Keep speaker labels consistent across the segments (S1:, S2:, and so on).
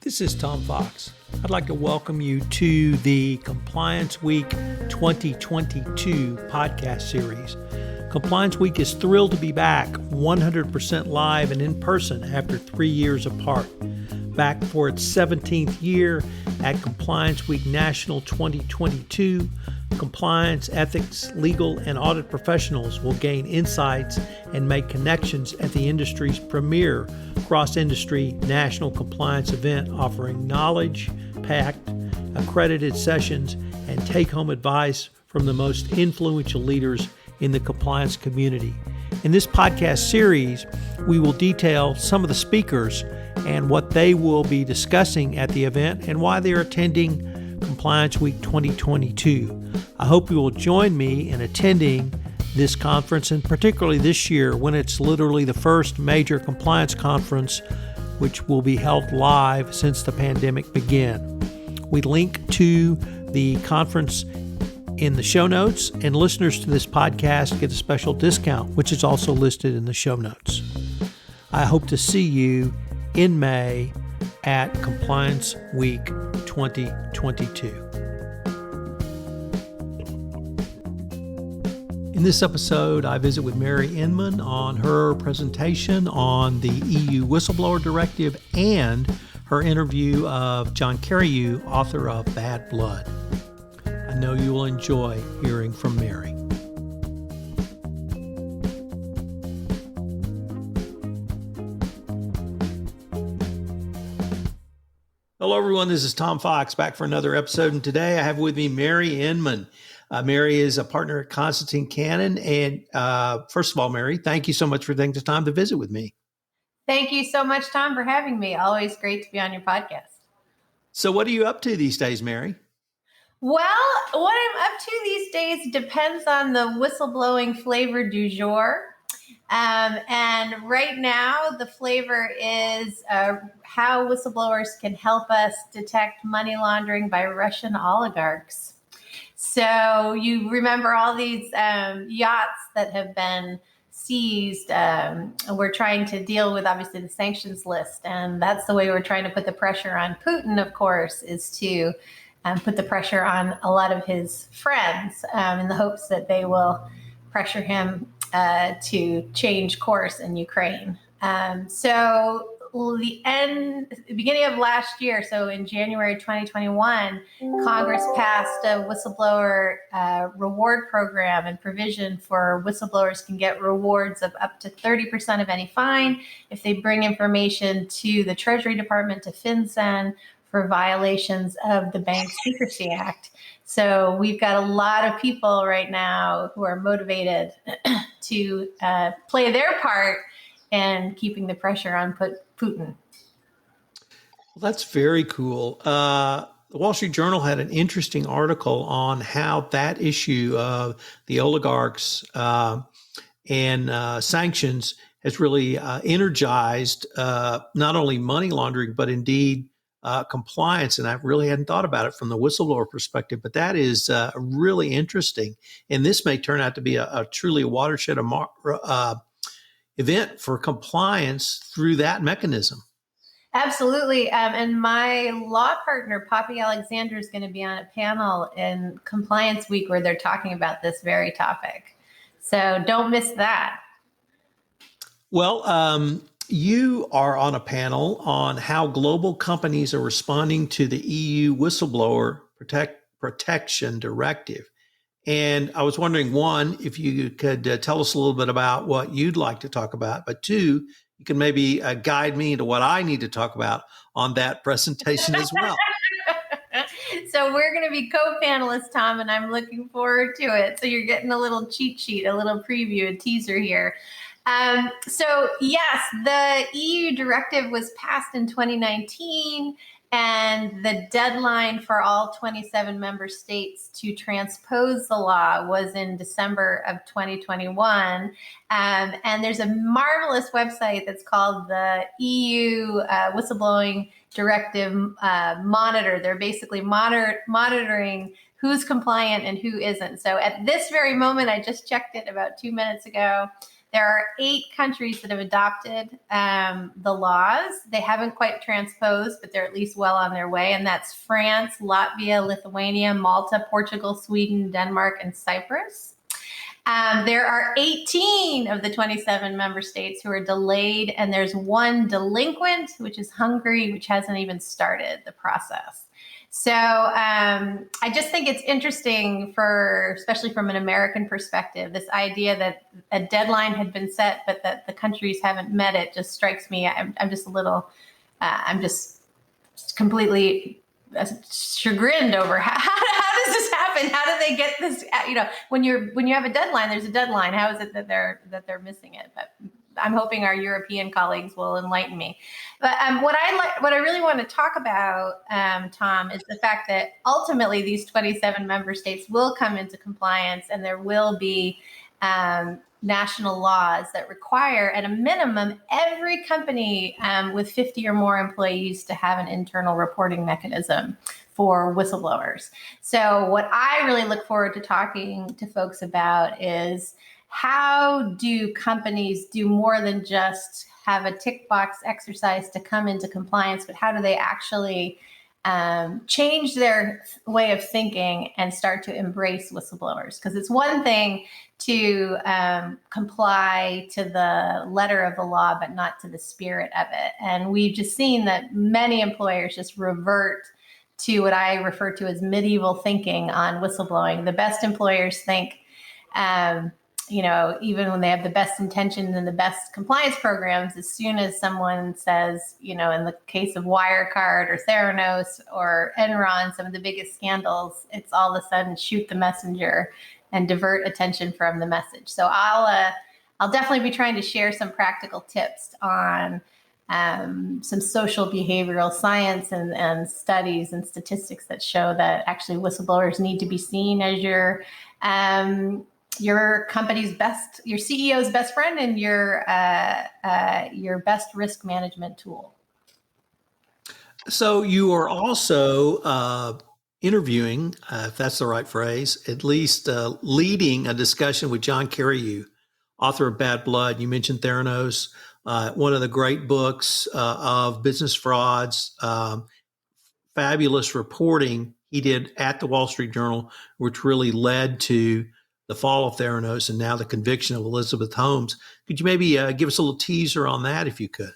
S1: This is Tom Fox. I'd like to welcome you to the Compliance Week 2022 podcast series. Compliance Week is thrilled to be back 100% live and in person after 3 years apart. Back for its 17th year at Compliance Week National 2022, compliance, ethics, legal, and audit professionals will gain insights and make connections at the industry's premier cross-industry national compliance event, offering knowledge-packed, accredited sessions and take-home advice from the most influential leaders in the compliance community. In this podcast series, we will detail some of the speakers and what they will be discussing at the event and why they're attending Compliance Week 2022. I hope you will join me in attending this conference, and particularly this year when it's literally the first major compliance conference which will be held live since the pandemic began. We link to the conference in the show notes, and listeners to this podcast get a special discount, which is also listed in the show notes. I hope to see you in May at Compliance Week 2022. In this episode, I visit with Mary Inman on her presentation on the EU Whistleblower Directive and her interview of John Carreyrou, author of Bad Blood. I know you will enjoy hearing from Mary. Hello, everyone. This is Tom Fox back for another episode. And today I have with me Mary Inman. Mary is a partner at Constantine Cannon. And first of all, Mary, thank you so much for taking the time to visit with me.
S2: Thank you so much, Tom, for having me. Always great to be on your podcast.
S1: So what are you up to these days, Mary?
S2: Well, what I'm up to these days depends on the whistleblowing flavor du jour. And right now, the flavor is how whistleblowers can help us detect money laundering by Russian oligarchs. So you remember all these yachts that have been seized. We're trying to deal with, obviously, the sanctions list. And that's the way we're trying to put the pressure on Putin, of course, is to put the pressure on a lot of his friends in the hopes that they will pressure him to change course in Ukraine. So the beginning of last year, so in January 2021, Congress passed a whistleblower reward program and provision for whistleblowers can get rewards of up to 30% of any fine if they bring information to the Treasury Department, to FinCEN, for violations of the Bank Secrecy Act. So we've got a lot of people right now who are motivated to play their part in keeping the pressure on Putin.
S1: Well, that's very cool. The Wall Street Journal had an interesting article on how that issue of the oligarchs and sanctions has really energized not only money laundering, but indeed compliance. And I really hadn't thought about it from the whistleblower perspective, but that is really interesting. And this may turn out to be a truly watershed event for compliance through that mechanism.
S2: Absolutely. And my law partner, Poppy Alexander, is going to be on a panel in Compliance Week where they're talking about this very topic. So don't miss that.
S1: Well, you are on a panel on how global companies are responding to the EU Whistleblower Protection Directive. And I was wondering, one, if you could tell us a little bit about what you'd like to talk about, but two, you can maybe guide me into what I need to talk about on that presentation as well.
S2: So we're going to be co-panelists, Tom, and I'm looking forward to it. So you're getting a little cheat sheet, a little preview, a teaser here. So yes, the EU directive was passed in 2019, and the deadline for all 27 member states to transpose the law was in December of 2021. And there's a marvelous website that's called the EU Whistleblowing Directive Monitor. They're basically monitoring who's compliant and who isn't. So at this very moment, I just checked it about 2 minutes ago, There are 8 countries that have adopted the laws. They haven't quite transposed, but they're at least well on their way. And that's France, Latvia, Lithuania, Malta, Portugal, Sweden, Denmark, and Cyprus. There are 18 of the 27 member states who are delayed, and there's one delinquent, which is Hungary, which hasn't even started the process. So I just think it's interesting especially from an American perspective, this idea that a deadline had been set, but that the countries haven't met it just strikes me. I'm just a little, I'm just completely chagrined over how does this happen? How do they get this? When you have a deadline, there's a deadline. How is it that they're missing it? But I'm hoping our European colleagues will enlighten me. But what I really want to talk about, Tom, is the fact that ultimately these 27 member states will come into compliance, and there will be national laws that require, at a minimum, every company with 50 or more employees to have an internal reporting mechanism for whistleblowers. So what I really look forward to talking to folks about is, how do companies do more than just have a tick box exercise to come into compliance, but how do they actually change their way of thinking and start to embrace whistleblowers? Because it's one thing to comply to the letter of the law, but not to the spirit of it. And we've just seen that many employers just revert to what I refer to as medieval thinking on whistleblowing. The best employers think, even when they have the best intentions and the best compliance programs, as soon as someone says, in the case of Wirecard or Theranos or Enron, some of the biggest scandals, it's all of a sudden shoot the messenger and divert attention from the message. So I'll definitely be trying to share some practical tips on some social behavioral science and studies and statistics that show that actually whistleblowers need to be seen as your company's best, your CEO's best friend, and your best risk management tool.
S1: So you are also interviewing, if that's the right phrase, at least leading a discussion with John Carreyrou, author of Bad Blood. You mentioned Theranos, one of the great books of business frauds, fabulous reporting he did at the Wall Street Journal, which really led to the fall of Theranos and now the conviction of Elizabeth Holmes. Could you maybe give us a little teaser on that, if you could?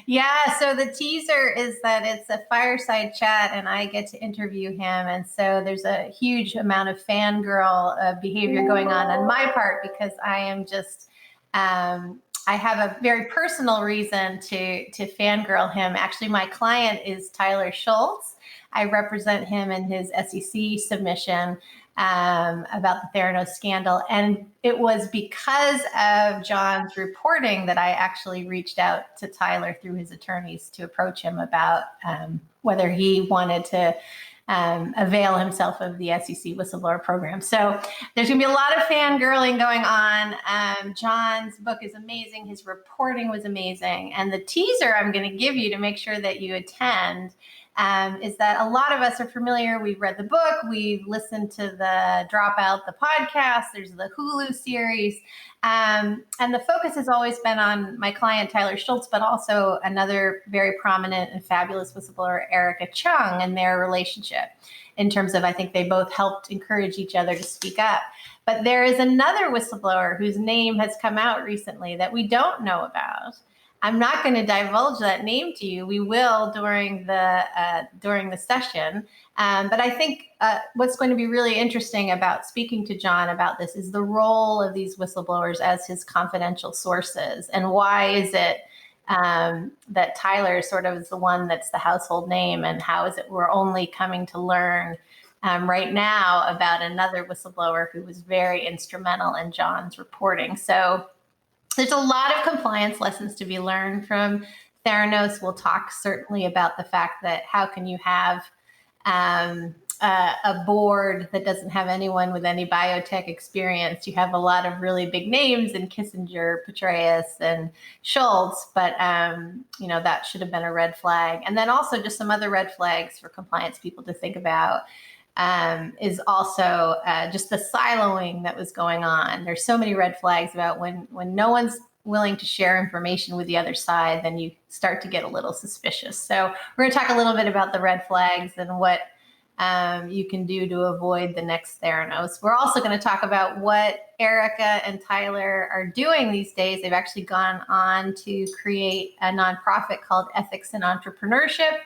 S2: Yeah, so the teaser is that it's a fireside chat and I get to interview him. And so there's a huge amount of fangirl behavior going on my part, because I am just, I have a very personal reason to fangirl him. Actually, my client is Tyler Schultz. I represent him in his SEC submission about the Theranos scandal. And it was because of John's reporting that I actually reached out to Tyler through his attorneys to approach him about whether he wanted to avail himself of the SEC whistleblower program. So there's going to be a lot of fangirling going on. John's book is amazing. His reporting was amazing. And the teaser I'm going to give you to make sure that you attend is that a lot of us are familiar. We've read the book. We've listened to the Dropout, the podcast. There's the Hulu series. And the focus has always been on my client, Tyler Schultz, but also another very prominent and fabulous whistleblower, Erica Chung, and their relationship in terms of, I think they both helped encourage each other to speak up. But there is another whistleblower whose name has come out recently that we don't know about. I'm not going to divulge that name to you. We will during the session. But I think what's going to be really interesting about speaking to John about this is the role of these whistleblowers as his confidential sources, and why is it that Tyler sort of is the one that's the household name, and how is it we're only coming to learn right now about another whistleblower who was very instrumental in John's reporting. So there's a lot of compliance lessons to be learned from Theranos. We'll talk certainly about the fact that how can you have a board that doesn't have anyone with any biotech experience. You have a lot of really big names in Kissinger, Petraeus, and Schultz, but that should have been a red flag. And then also just some other red flags for compliance people to think about. is also just the siloing that was going on. There's so many red flags about when no one's willing to share information with the other side, then you start to get a little suspicious. So we're going to talk a little bit about the red flags and what you can do to avoid the next Theranos. We're also going to talk about what Erica and Tyler are doing these days. They've actually gone on to create a nonprofit called Ethics and Entrepreneurship,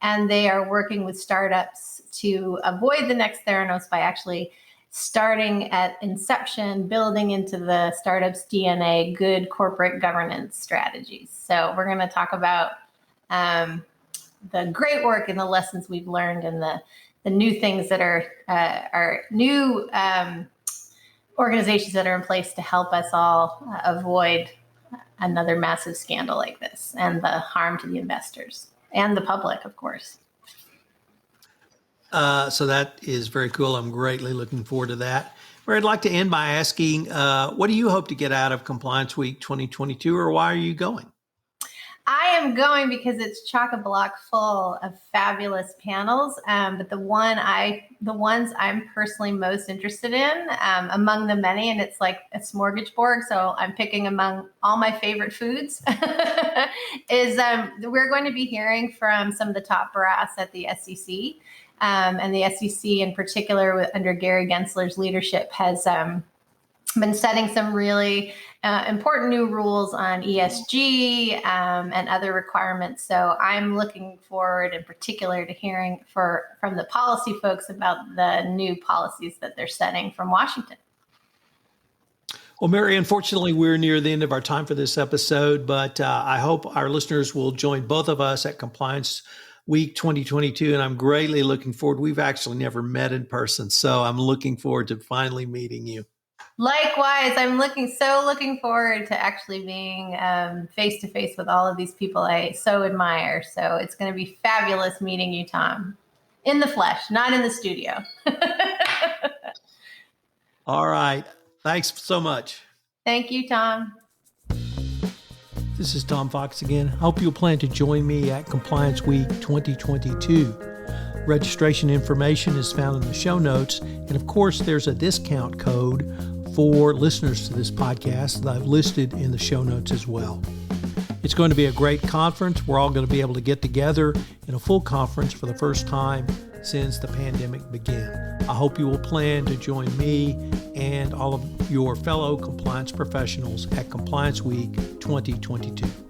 S2: and they are working with startups to avoid the next Theranos by actually starting at inception, building into the startup's DNA good corporate governance strategies. So we're going to talk about the great work and the lessons we've learned and the new things that are new organizations that are in place to help us all avoid another massive scandal like this and the harm to the investors and the public, of course.
S1: So that is very cool. I'm greatly looking forward to that. Where I'd like to end by asking, what do you hope to get out of Compliance Week 2022, or why are you going?
S2: I am going because it's chock-a-block full of fabulous panels, but the ones I'm personally most interested in, among the many, and it's like a smorgasbord, so I'm picking among all my favorite foods, is we're going to be hearing from some of the top brass at the SEC. And the SEC in particular, under Gary Gensler's leadership, has been setting some really important new rules on ESG and other requirements. So I'm looking forward in particular to hearing from the policy folks about the new policies that they're setting from Washington.
S1: Well, Mary, unfortunately, we're near the end of our time for this episode, but I hope our listeners will join both of us at Compliance Week 2022, and I'm greatly looking forward. We've actually never met in person, so I'm looking forward to finally meeting you.
S2: Likewise, I'm looking forward to actually being face to face with all of these people I so admire. So it's going to be fabulous meeting you, Tom, in the flesh, not in the studio.
S1: All right. Thanks so much.
S2: Thank you, Tom.
S1: This is Tom Fox again. Hope you'll plan to join me at Compliance Week 2022. Registration information is found in the show notes. And of course, there's a discount code for listeners to this podcast that I've listed in the show notes as well. It's going to be a great conference. We're all going to be able to get together in a full conference for the first time since the pandemic began. I hope you will plan to join me and all of your fellow compliance professionals at Compliance Week 2022.